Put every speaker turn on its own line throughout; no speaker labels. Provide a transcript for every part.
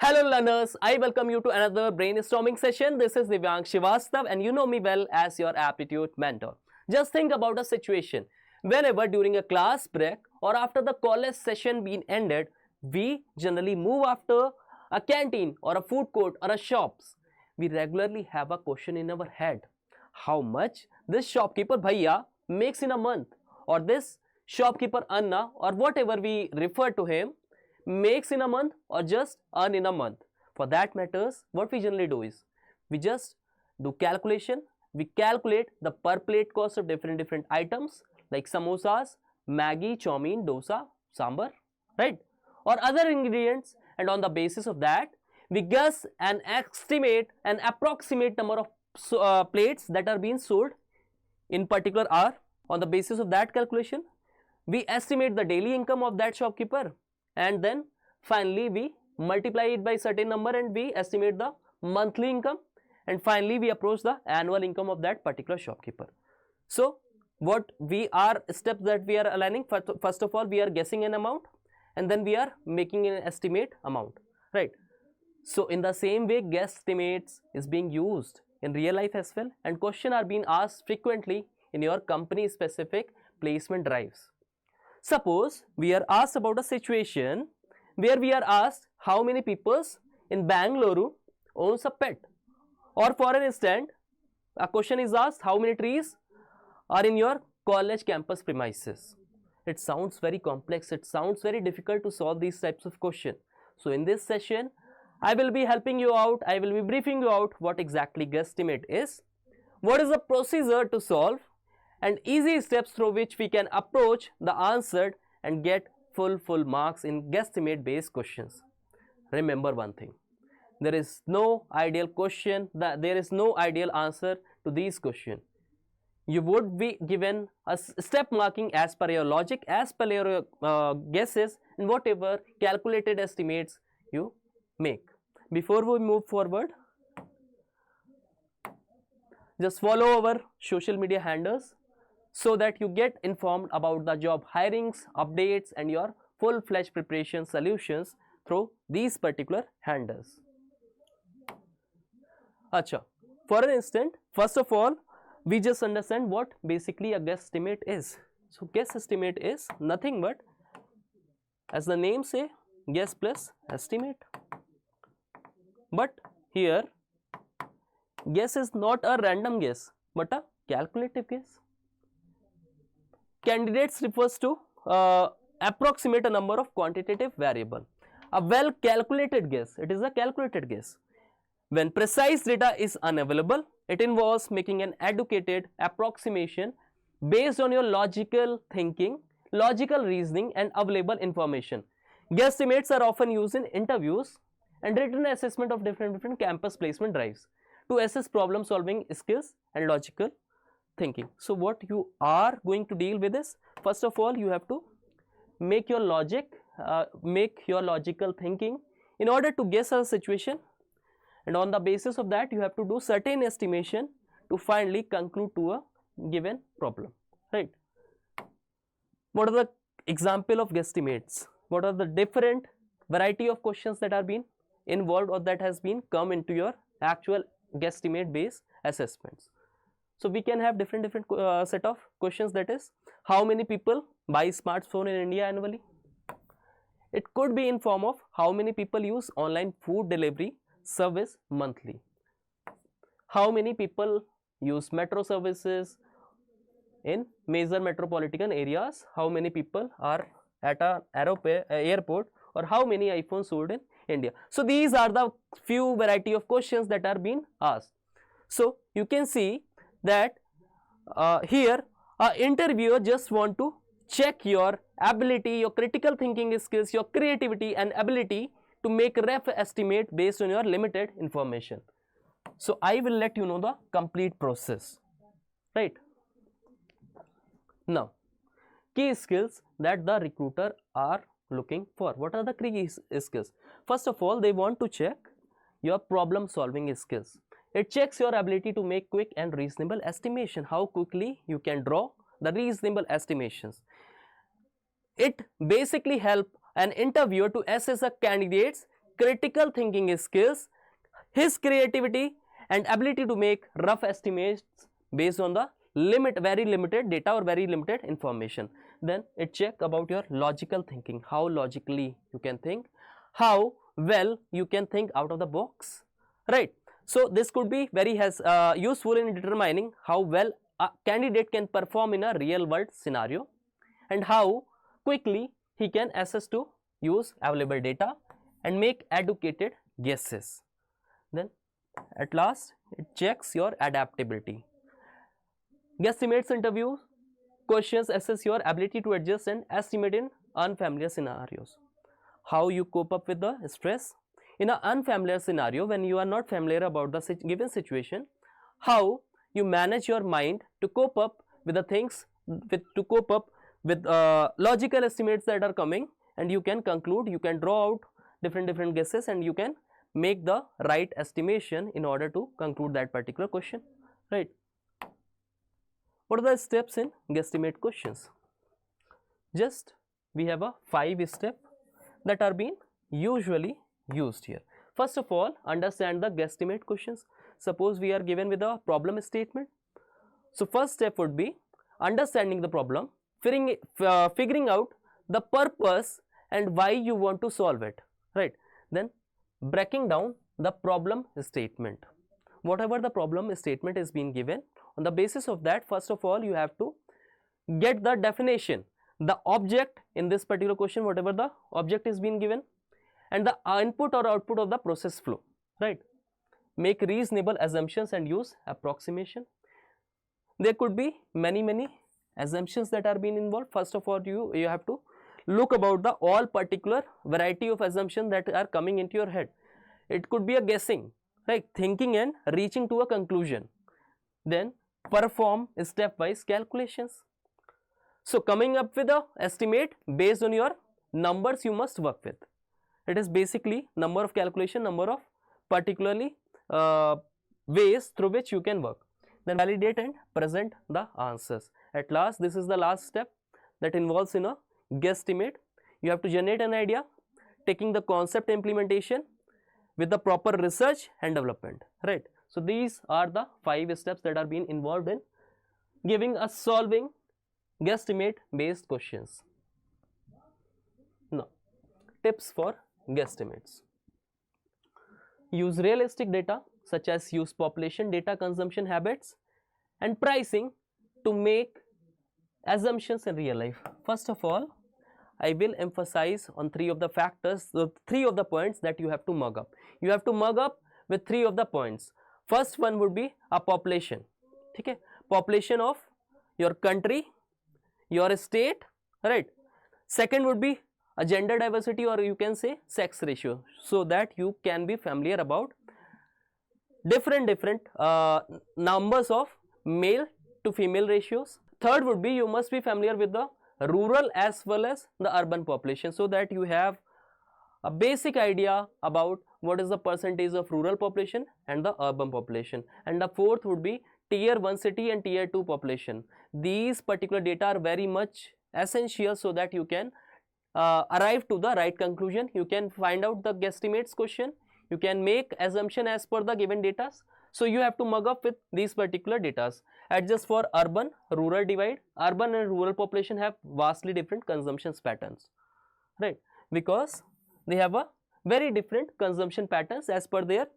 Hello learners, I welcome you to another brainstorming session. This is Divyang Shivastav and you know me well as your aptitude mentor. Just think about a situation. Whenever during a class break or after the college session being ended, we generally move after a canteen or a food court or a shops. We regularly have a question in our head. How much this shopkeeper bhaiya makes in a month, or this shopkeeper Anna, or whatever we refer to him, makes in a month or just earn in a month. For that matters, what we generally do is we just do calculation. We calculate the per plate cost of different items like samosas, Maggi, chowmein, dosa, sambar, right, or other ingredients, and on the basis of that we guess and estimate an approximate number of plates that are being sold in particular hour. On the basis of that calculation, we estimate the daily income of that shopkeeper, and then finally we multiply it by certain number and we estimate the monthly income, and finally we approach the annual income of that particular shopkeeper. So what we are steps that we are aligning, first of all we are guessing an amount and then we are making an estimate amount, right? So in the same way, guesstimates is being used in real life as well, and questions are being asked frequently in your company specific placement drives. Suppose we are asked about a situation where we are asked how many people in Bangalore owns a pet, or for an instant a question is asked how many trees are in your college campus premises. It sounds very complex, it sounds very difficult to solve these types of questions. So in this session I will be helping you out, I will be briefing you out what exactly guesstimate is, what is the procedure to solve, and easy steps through which we can approach the answer and get full marks in guesstimate based questions. Remember one thing, there is no ideal question, there is no ideal answer to these questions. You would be given a step marking as per your logic, as per your guesses, and whatever calculated estimates you make. Before we move forward, just follow our social media handles so that you get informed about the job hirings, updates, and your full-fledged preparation solutions through these particular handles. Acha, for an instant, first of all, we just understand what basically a guesstimate is. So guesstimate is nothing but, as the name say, guess plus estimate. But here guess is not a random guess but a calculative guess. Candidates refers to approximate a number of quantitative variable. A well calculated guess, it is a calculated guess. When precise data is unavailable, it involves making an educated approximation based on your logical thinking, logical reasoning, and available information. Guesstimates are often used in interviews and written assessment of different campus placement drives to assess problem solving skills and logical thinking. So what you are going to deal with is, first of all you have to make your logic, make your logical thinking in order to guess a situation, and on the basis of that you have to do certain estimation to finally conclude to a given problem, right? What are the example of guesstimates? What are the different variety of questions that are being involved or that has been come into your actual guesstimate based assessments? So we can have different set of questions, that is, how many people buy smartphone in India annually? It could be in form of how many people use online food delivery service monthly? How many people use metro services in major metropolitan areas? How many people are at an airport? Or how many iPhones sold in India? So these are the few variety of questions that are being asked. So you can see that here an interviewer just want to check your ability, your critical thinking skills, your creativity and ability to make rough estimate based on your limited information. So I will let you know the complete process, right? Now, key skills that the recruiter are looking for. What are the key skills? First of all, they want to check your problem solving skills. It checks your ability to make quick and reasonable estimation, how quickly you can draw the reasonable estimations. It basically help an interviewer to assess a candidate's critical thinking skills, his creativity and ability to make rough estimates based on the very limited data or very limited information. Then it check about your logical thinking, how logically you can think, how well you can think out of the box, right? So this could be very useful in determining how well a candidate can perform in a real world scenario and how quickly he can assess to use available data and make educated guesses. Then at last it checks your adaptability. Guesstimates interview questions assess your ability to adjust and estimate in unfamiliar scenarios. How you cope up with the stress in an unfamiliar scenario when you are not familiar about the given situation, how you manage your mind to cope up with the things, to cope up with logical estimates that are coming, and you can conclude, you can draw out different guesses and you can make the right estimation in order to conclude that particular question, right? What are the steps in guesstimate questions? Just we have a 5 steps that are being usually used here. First of all, understand the guesstimate questions. Suppose we are given with a problem statement. So first step would be understanding the problem, figuring out the purpose and why you want to solve it, right? Then breaking down the problem statement. Whatever the problem statement is being given, on the basis of that, first of all you have to get the definition, the object in this particular question, whatever the object is being given, and the input or output of the process flow, right? Make reasonable assumptions and use approximation. There could be many assumptions that are being involved. First of all, you have to look about the all particular variety of assumptions that are coming into your head. It could be a guessing, right? Thinking and reaching to a conclusion. Then perform stepwise calculations. So coming up with a estimate based on your numbers you must work with. It is basically number of calculation, number of particularly ways through which you can work. Then validate and present the answers. At last, this is the last step that involves in a guesstimate. You have to generate an idea, taking the concept implementation with the proper research and development, right? So these are the 5 steps that are being involved in giving us solving guesstimate based questions. Now, tips for guesstimates. Use realistic data such as use population data, consumption habits and pricing to make assumptions in real life. First of all, I will emphasize on 3 of the factors, 3 of the points that you have to mug up. You have to mug up with 3 of the points. First one would be a population, okay? Population of your country, your state, right? Second would be a gender diversity, or you can say sex ratio, so that you can be familiar about different numbers of male to female ratios. Third would be you must be familiar with the rural as well as the urban population, so that you have a basic idea about what is the percentage of rural population and the urban population. And the fourth would be tier 1 city and tier 2 population. These particular data are very much essential so that you can arrive to the right conclusion. You can find out the guesstimates question, you can make assumption as per the given data. So you have to mug up with these particular data. Adjust for urban rural divide. Urban and rural population have vastly different consumption patterns, right? Because they have a very different consumption patterns as per their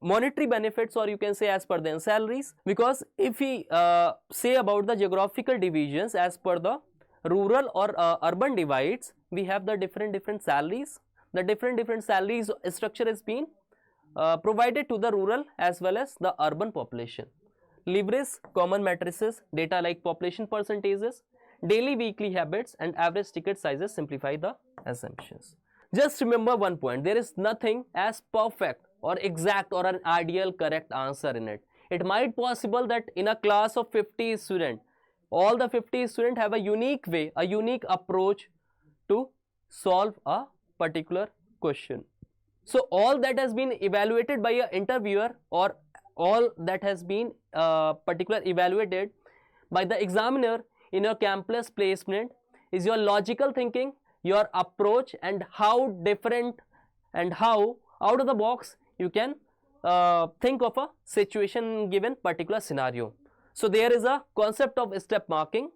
monetary benefits, or you can say as per their salaries. Because if we say about the geographical divisions as per the rural or urban divides, we have the different salaries. The different salaries structure is being provided to the rural as well as the urban population. Leverage common matrices, data like population percentages, daily weekly habits and average ticket sizes simplify the assumptions. Just remember one point, there is nothing as perfect or exact or an ideal correct answer in it. It might possible that in a class of 50 students, all the 50 students have a unique way, a unique approach to solve a particular question. So all that has been evaluated by an interviewer, or all that has been particularly evaluated by the examiner in your campus placement is your logical thinking, your approach, and how different and how out of the box you can think of a situation given particular scenario. So there is a concept of step marking.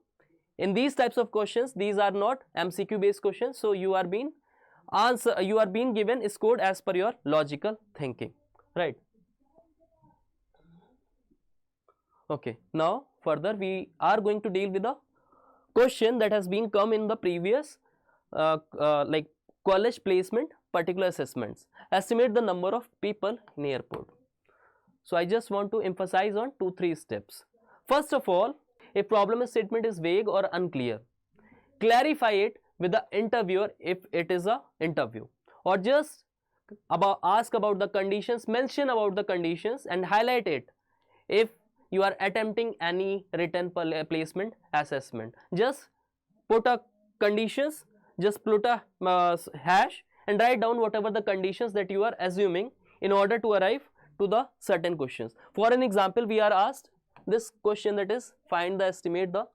In these types of questions, these are not MCQ based questions, so you are being given scored as per your logical thinking, right? Okay, now further we are going to deal with a question that has been come in the previous like college placement particular assessments. Estimate the number of people in airport. So I just want to emphasize on 2-3 steps. First of all, if problem statement is vague or unclear, clarify it with the interviewer if it is a interview, or just ask about the conditions, mention about the conditions and highlight it if you are attempting any written placement assessment. Just put a conditions, just put a hash and write down whatever the conditions that you are assuming in order to arrive to the certain questions. For an example, we are asked this question, that is find the estimate the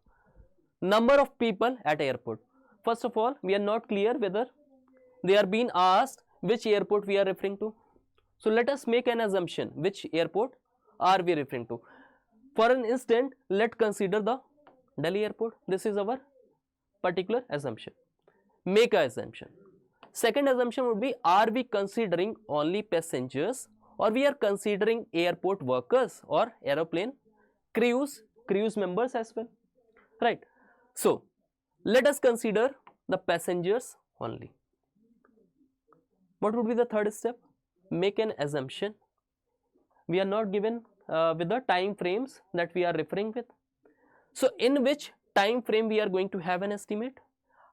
number of people at airport. First of all, we are not clear whether they are being asked which airport we are referring to. So let us make an assumption, which airport are we referring to. For an instant, let's consider the Delhi airport. This is our particular assumption. Make an assumption. Second assumption would be, are we considering only passengers or we are considering airport workers or aeroplane crews members as well, right? So let us consider the passengers only. What would be the third step? Make an assumption. We are not given with the time frames that we are referring with. So in which time frame we are going to have an estimate?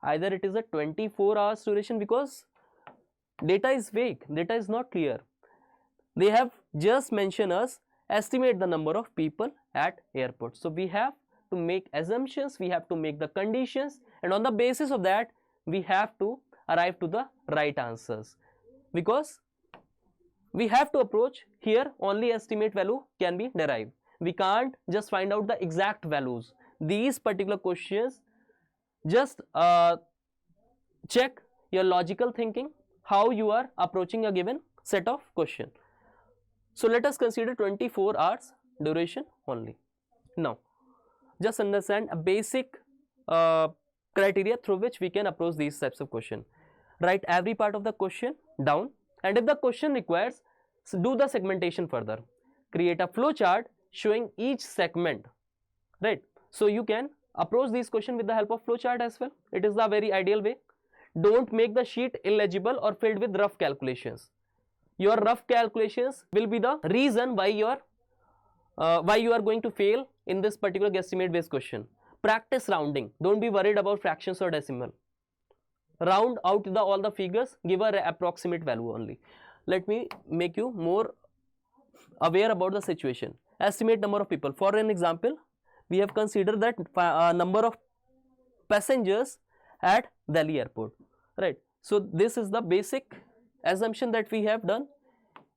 Either it is a 24 hours duration, because data is vague, data is not clear. They have just mentioned us estimate the number of people at airport. So we have to make assumptions, we have to make the conditions, and on the basis of that we have to arrive to the right answers, because we have to approach here only estimate value can be derived. We can't just find out the exact values. These particular questions just check your logical thinking, how you are approaching a given set of question. So let us consider 24 hours duration only. Now just understand a basic criteria through which we can approach these types of question. Write every part of the question down, and if the question requires, do the segmentation further. Create a flow chart showing each segment, right? So you can approach these questions with the help of flow chart as well. It is the very ideal way. Don't make the sheet illegible or filled with rough calculations. Your rough calculations will be the reason why you are going to fail in this particular guesstimate based question. Practice rounding. Don't be worried about fractions or decimal. Round out all the figures, give an approximate value only. Let me make you more aware about the situation. Estimate number of people. For an example, we have considered that number of passengers at Delhi airport, right? So this is the basic assumption that we have done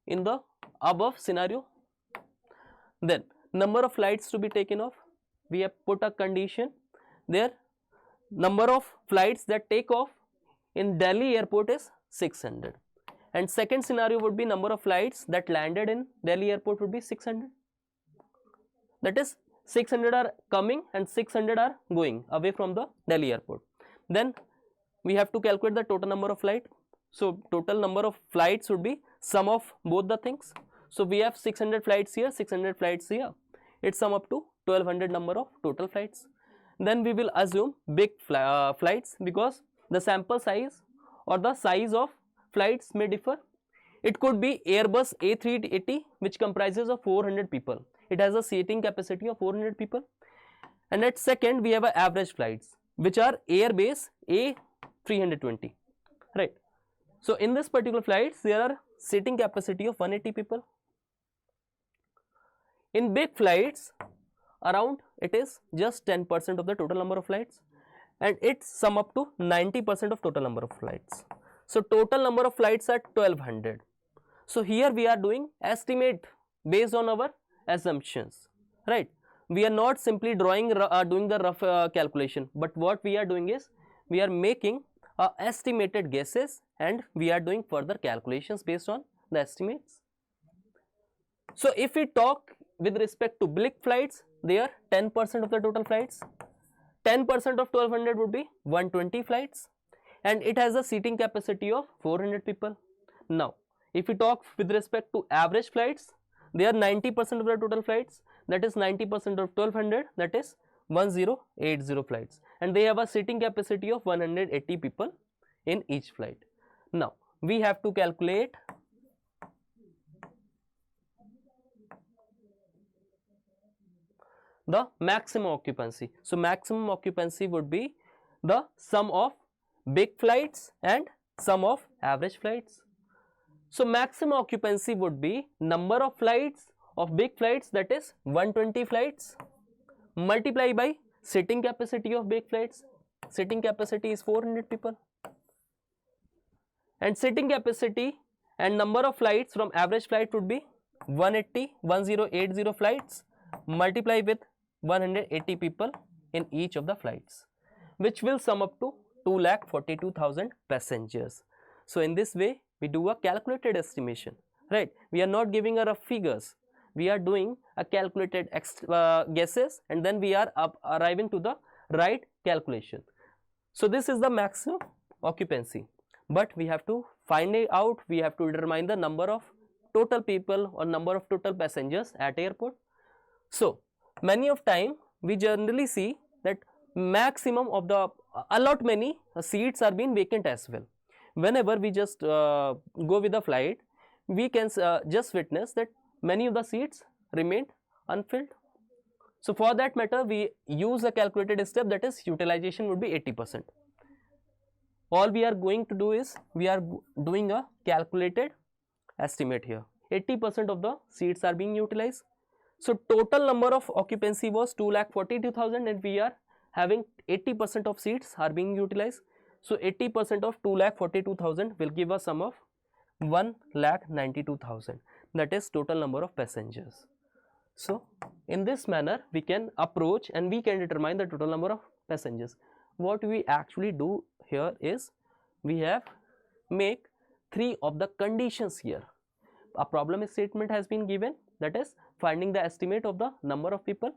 in the above scenario. Then number of flights to be taken off, we have put a condition there. Number of flights that take off in Delhi airport is 600, and second scenario would be number of flights that landed in Delhi airport would be 600. That is 600 are coming and 600 are going away from the Delhi airport. Then we have to calculate the total number of flight. So total number of flights would be sum of both the things. So we have 600 flights here, 600 flights here. It sum up to 1200 number of total flights. Then we will assume big flights, because the sample size or the size of flights may differ. It could be Airbus A380, which comprises of 400 people. It has a seating capacity of 400 people. And at second, we have a average flights, which are Airbus A320, right? So in this particular flights, there are seating capacity of 180 people. In big flights, around it is just 10% of the total number of flights, and it sum up to 90% of total number of flights. So total number of flights are 1200. So here we are doing estimate based on our assumptions, right? We are not simply doing the rough calculation, but what we are doing is we are making estimated guesses, and we are doing further calculations based on the estimates. So if we talk with respect to bulk flights, they are 10% of the total flights. 10% of 1200 would be 120 flights, and it has a seating capacity of 400 people. Now if we talk with respect to average flights, they are 90% of the total flights, that is 90% of 1200, that is 1080 flights, and they have a seating capacity of 180 people in each flight. Now we have to calculate the maximum occupancy. So maximum occupancy would be the sum of big flights and sum of average flights. So maximum occupancy would be number of flights of big flights, that is 120 flights, multiply by seating capacity of big flights. Seating capacity is 400 people, and seating capacity and number of flights from average flight would be 1080 flights, multiply with 180 people in each of the flights, which will sum up to 2,42,000 passengers. So in this way we do a calculated estimation, right? We are not giving a rough figures, we are doing a calculated guesses, and then we are arriving to the right calculation. So this is the maximum occupancy, but we have to find it out, we have to determine the number of total people or number of total passengers at airport. So many of time we generally see that maximum of the many seats are being vacant as well. Whenever we just go with the flight, we can just witness that many of the seats remained unfilled. So for that matter we use a calculated step, that is utilization would be 80%. All we are going to do is we are doing a calculated estimate here. 80% of the seats are being utilized. So total number of occupancy was 2,42,000, and we are having 80% of seats are being utilized. So 80% of 2,42,000 will give a sum of 1,92,000, that is total number of passengers. So in this manner we can approach and we can determine the total number of passengers. What we actually do here is we have make three of the conditions here. A problem statement has been given, that is finding the estimate of the number of people,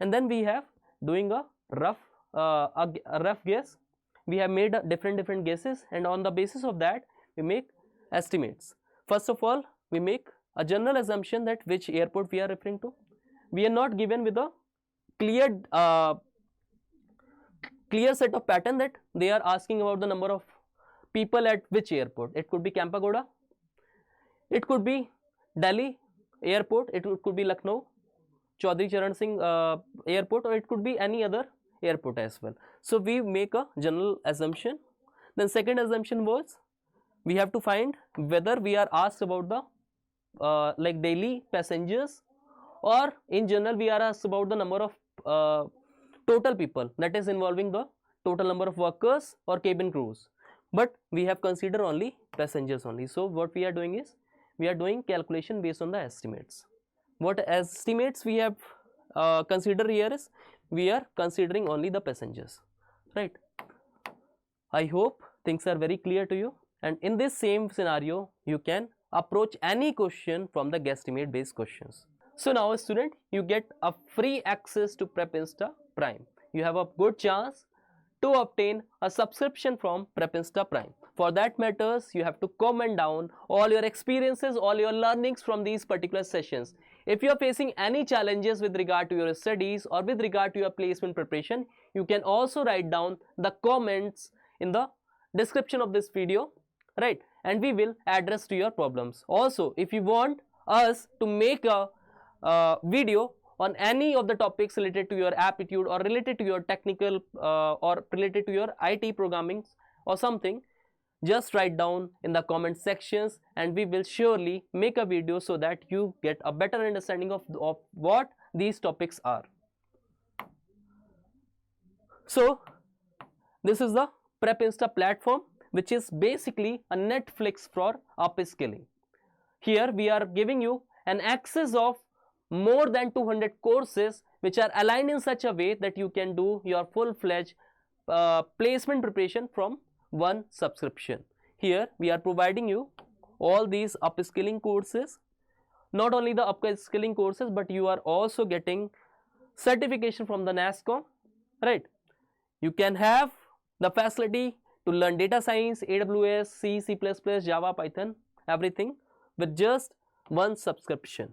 and then we have doing a rough guess. We have made different guesses, and on the basis of that we make estimates. First of all, we make a general assumption that which airport we are referring to. We are not given with a clear set of pattern that they are asking about the number of people at which airport. It could be Kampagoda, it could be Delhi airport, it could be Lucknow, Chaudhary Charan Singh airport, or it could be any other airport as well. So we make a general assumption. Then second assumption was we have to find whether we are asked about the like daily passengers, or in general we are asked about the number of total people, that is involving the total number of workers or cabin crews, but we have considered only passengers only. So what we are doing is we are doing calculation based on the estimates. What estimates we have considered here is we are considering only the passengers, right? I hope things are very clear to you, and in this same scenario you can approach any question from the guesstimate based questions. So now student, you get a free access to PrepInsta Prime. You have a good chance to obtain a subscription from PrepInsta Prime. For that matters, you have to comment down all your experiences, all your learnings from these particular sessions. If you are facing any challenges with regard to your studies or with regard to your placement preparation, you can also write down the comments in the description of this video, right? And we will address to your problems. Also, if you want us to make a video on any of the topics related to your aptitude or related to your technical or related to your IT programming or something, just write down in the comment sections and we will surely make a video so that you get a better understanding of what these topics are. So this is the PrepInsta platform, which is basically a Netflix for upskilling. Here we are giving you an access of more than 200 courses which are aligned in such a way that you can do your full-fledged placement preparation from one subscription. Here we are providing you all these upskilling courses, not only the upskilling courses, but you are also getting certification from the NASCOM, right? You can have the facility to learn data science, AWS, C, C++, Java, Python, everything with just one subscription,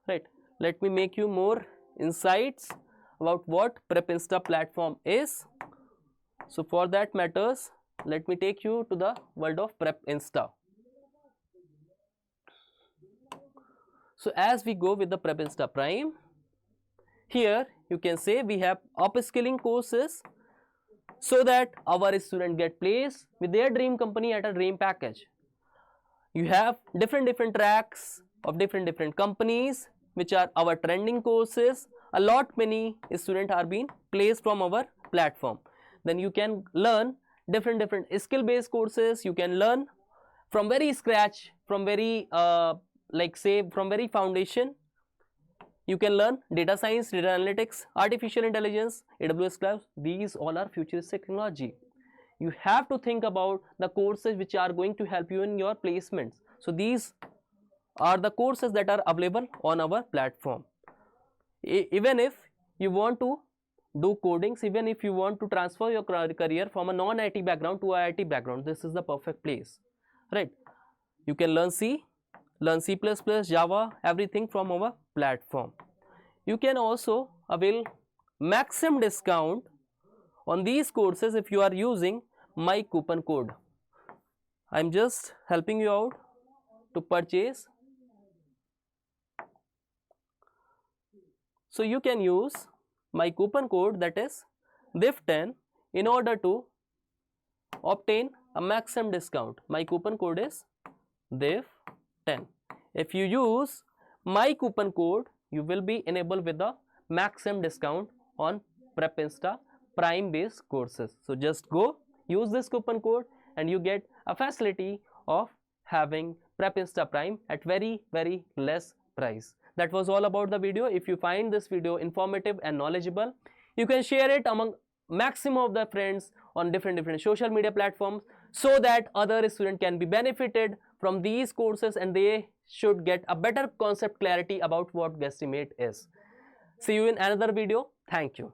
right? Let me make you more insights about what PrepInsta platform is. So for that matters, let me take you to the world of PrepInsta. So as we go with the PrepInsta Prime, here you can say we have upskilling courses so that our student get placed with their dream company at a dream package. You have different tracks of different companies which are our trending courses. A lot many students are being placed from our platform. Then you can learn different skill based courses. You can learn from very scratch, from very from very foundation. You can learn data science, data analytics, artificial intelligence, AWS cloud. These all are futuristic technology. You have to think about the courses which are going to help you in your placements. So these are the courses that are available on our platform. Even if you want to do codings, even if you want to transfer your career from a non-IT background to a IT background, this is the perfect place, right? You can learn C, Java, everything from our platform. You can also avail maximum discount on these courses if you are using my coupon code. I am just helping you out to purchase. So you can use my coupon code, that is DIF10, in order to obtain a maximum discount. My coupon code is DIF10. If you use my coupon code, you will be enabled with the maximum discount on PrepInsta Prime based courses. So just go use this coupon code and you get a facility of having PrepInsta Prime at very less price. That was all about the video. If you find this video informative and knowledgeable, you can share it among maximum of the friends on different social media platforms, so that other students can be benefited from these courses and they should get a better concept clarity about what Guesstimate is. See you in another video. Thank you.